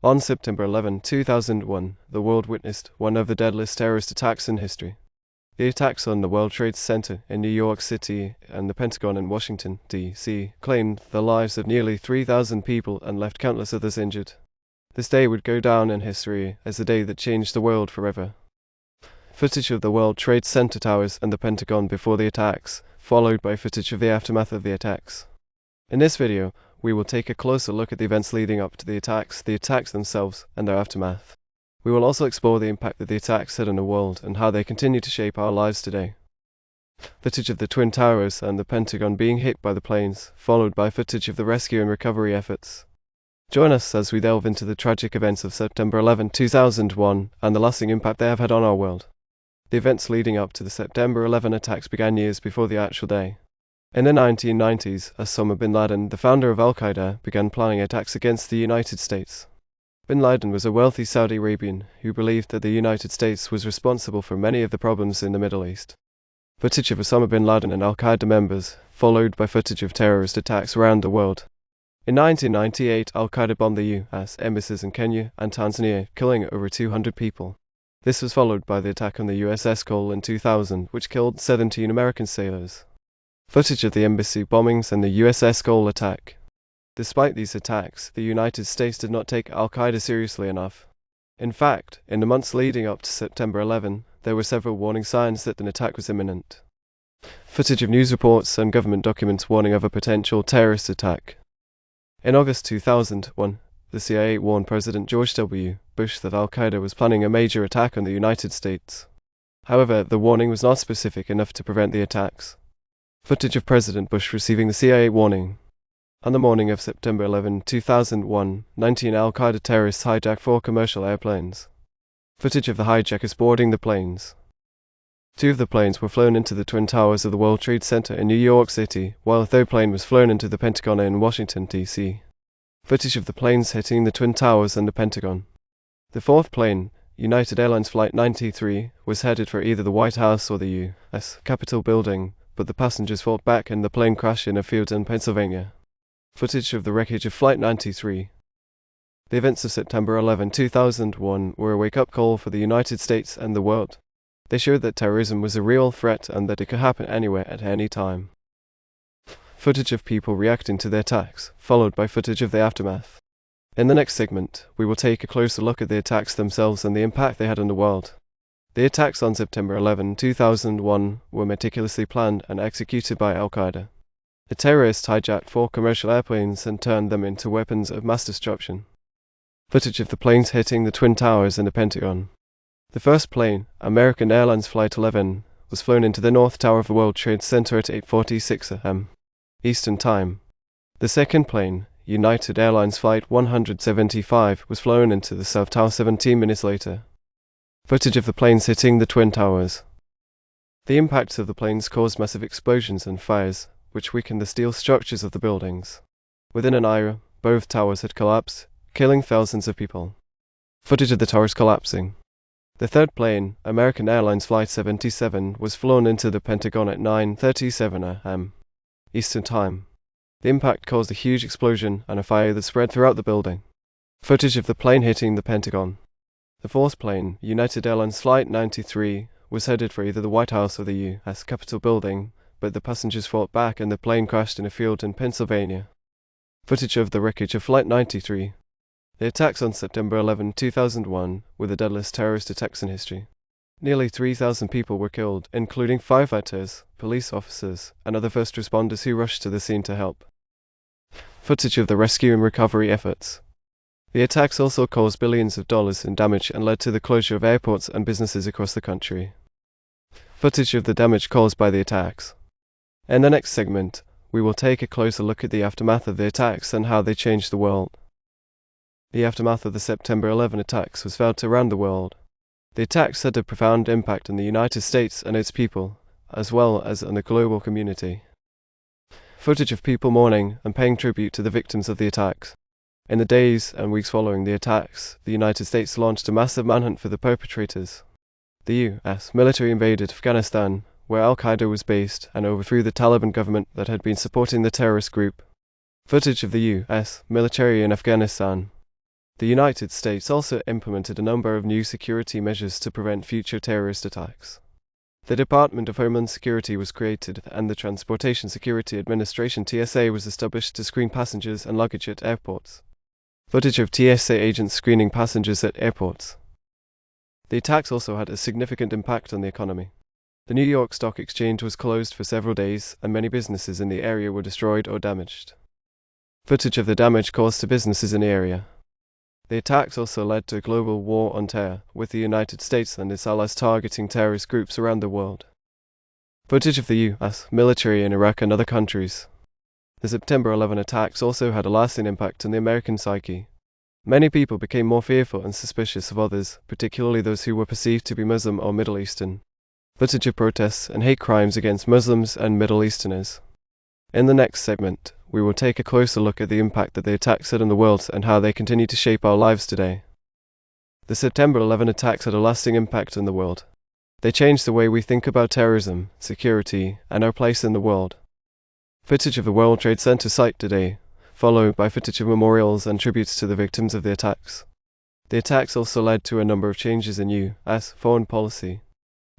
On September 11, 2001, the world witnessed one of the deadliest terrorist attacks in history. The attacks on the World Trade Center in New York City and the Pentagon in Washington, D.C., claimed the lives of nearly 3,000 people and left countless others injured. This day would go down in history as the day that changed the world forever. Footage of the World Trade Center towers and the Pentagon before the attacks, followed by footage of the aftermath of the attacks. In this video, we will take a closer look at the events leading up to the attacks themselves, and their aftermath. We will also explore the impact that the attacks had on the world and how they continue to shape our lives today. Footage of the Twin Towers and the Pentagon being hit by the planes, followed by footage of the rescue and recovery efforts. Join us as we delve into the tragic events of September 11, 2001 and the lasting impact they have had on our world. The events leading up to the September 11 attacks began years before the actual day. In the 1990s, Osama bin Laden, the founder of Al-Qaeda, began planning attacks against the United States. Bin Laden was a wealthy Saudi Arabian who believed that the United States was responsible for many of the problems in the Middle East. Footage of Osama bin Laden and Al-Qaeda members, followed by footage of terrorist attacks around the world. In 1998, Al-Qaeda bombed the U.S. embassies in Kenya and Tanzania, killing over 200 people. This was followed by the attack on the USS Cole in 2000, which killed 17 American sailors. Footage of the embassy bombings and the USS Cole attack. Despite these attacks, the United States did not take Al-Qaeda seriously enough. In fact, in the months leading up to September 11, there were several warning signs that an attack was imminent. Footage of news reports and government documents warning of a potential terrorist attack. In August 2001, the CIA warned President George W. Bush that Al-Qaeda was planning a major attack on the United States. However, the warning was not specific enough to prevent the attacks. Footage of President Bush receiving the CIA warning. On the morning of September 11, 2001, 19 Al-Qaeda terrorists hijacked 4 commercial airplanes. Footage of the hijackers boarding the planes. 2 of the planes were flown into the Twin Towers of the World Trade Center in New York City, while a 3rd plane was flown into the Pentagon in Washington, D.C. Footage of the planes hitting the Twin Towers and the Pentagon. The 4th plane, United Airlines Flight 93, was headed for either the White House or the U.S. Capitol building, but the passengers fought back and the plane crashed in a field in Pennsylvania. Footage of the wreckage of Flight 93. The events of September 11, 2001 were a wake-up call for the United States and the world. They showed that terrorism was a real threat and that it could happen anywhere at any time. Footage of people reacting to the attacks, followed by footage of the aftermath. In the next segment, we will take a closer look at the attacks themselves and the impact they had on the world. The attacks on September 11, 2001 were meticulously planned and executed by Al-Qaeda. The terrorists hijacked 4 commercial airplanes and turned them into weapons of mass destruction. Footage of the planes hitting the Twin Towers and the Pentagon. The first plane, American Airlines Flight 11, was flown into the North Tower of the World Trade Center at 8:46 a.m. Eastern Time. The second plane, United Airlines Flight 175, was flown into the South Tower 17 minutes later. Footage of the planes hitting the Twin Towers. The impacts of the planes caused massive explosions and fires, which weakened the steel structures of the buildings. Within an hour, both towers had collapsed, killing thousands of people. Footage of the towers collapsing. The 3rd plane, American Airlines Flight 77, was flown into the Pentagon at 9:37 a.m. Eastern Time. The impact caused a huge explosion and a fire that spread throughout the building. Footage of the plane hitting the Pentagon. The 4th plane, United Airlines Flight 93, was headed for either the White House or the U.S. Capitol building, but the passengers fought back and the plane crashed in a field in Pennsylvania. Footage of the wreckage of Flight 93. The attacks on September 11, 2001 were the deadliest terrorist attacks in history. Nearly 3,000 people were killed, including firefighters, police officers, and other first responders who rushed to the scene to help. Footage of the rescue and recovery efforts. The attacks also caused billions of dollars in damage and led to the closure of airports and businesses across the country. Footage of the damage caused by the attacks. In the next segment, we will take a closer look at the aftermath of the attacks and how they changed the world. The aftermath of the September 11 attacks was felt around the world. The attacks had a profound impact on the United States and its people, as well as on the global community. Footage of people mourning and paying tribute to the victims of the attacks. In the days and weeks following the attacks, the United States launched a massive manhunt for the perpetrators. The U.S. military invaded Afghanistan, where Al-Qaeda was based, and overthrew the Taliban government that had been supporting the terrorist group. Footage of the U.S. military in Afghanistan. The United States also implemented a number of new security measures to prevent future terrorist attacks. The Department of Homeland Security was created, and the Transportation Security Administration (TSA) was established to screen passengers and luggage at airports. Footage of TSA agents screening passengers at airports. The attacks also had a significant impact on the economy. The New York Stock Exchange was closed for several days, and many businesses in the area were destroyed or damaged. Footage of the damage caused to businesses in the area. The attacks also led to a global war on terror, with the United States and its allies targeting terrorist groups around the world. Footage of the U.S. military in Iraq and other countries. The September 11 attacks also had a lasting impact on the American psyche. Many people became more fearful and suspicious of others, particularly those who were perceived to be Muslim or Middle Eastern. Footage of protests and hate crimes against Muslims and Middle Easterners. In the next segment, we will take a closer look at the impact that the attacks had on the world and how they continue to shape our lives today. The September 11 attacks had a lasting impact on the world. They changed the way we think about terrorism, security, and our place in the world. Footage of the World Trade Center site today, followed by footage of memorials and tributes to the victims of the attacks. The attacks also led to a number of changes in U.S. foreign policy.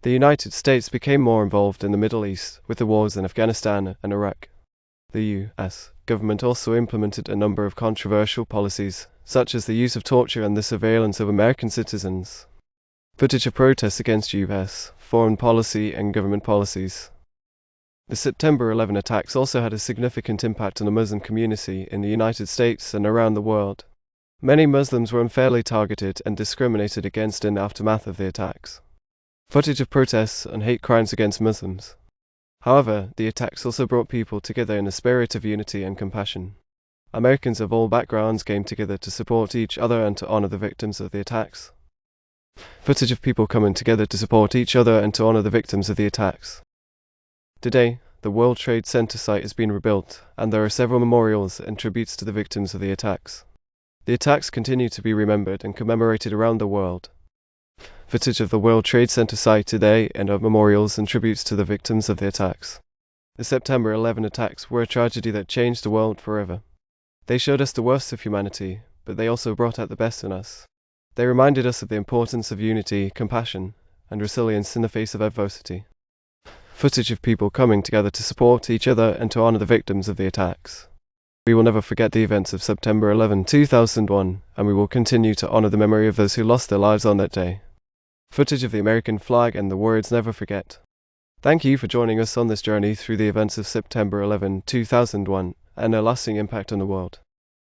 The United States became more involved in the Middle East, with the wars in Afghanistan and Iraq. The U.S. government also implemented a number of controversial policies, such as the use of torture and the surveillance of American citizens. Footage of protests against U.S. foreign policy and government policies. The September 11 attacks also had a significant impact on the Muslim community in the United States and around the world. Many Muslims were unfairly targeted and discriminated against in the aftermath of the attacks. Footage of protests and hate crimes against Muslims. However, the attacks also brought people together in a spirit of unity and compassion. Americans of all backgrounds came together to support each other and to honor the victims of the attacks. Footage of people coming together to support each other and to honor the victims of the attacks. Today, the World Trade Center site has been rebuilt, and there are several memorials and tributes to the victims of the attacks. The attacks continue to be remembered and commemorated around the world. Footage of the World Trade Center site today and of memorials and tributes to the victims of the attacks. The September 11 attacks were a tragedy that changed the world forever. They showed us the worst of humanity, but they also brought out the best in us. They reminded us of the importance of unity, compassion, and resilience in the face of adversity. Footage of people coming together to support each other and to honor the victims of the attacks. We will never forget the events of September 11, 2001, and we will continue to honor the memory of those who lost their lives on that day. Footage of the American flag and the words "Never Forget." Thank you for joining us on this journey through the events of September 11, 2001, and their lasting impact on the world.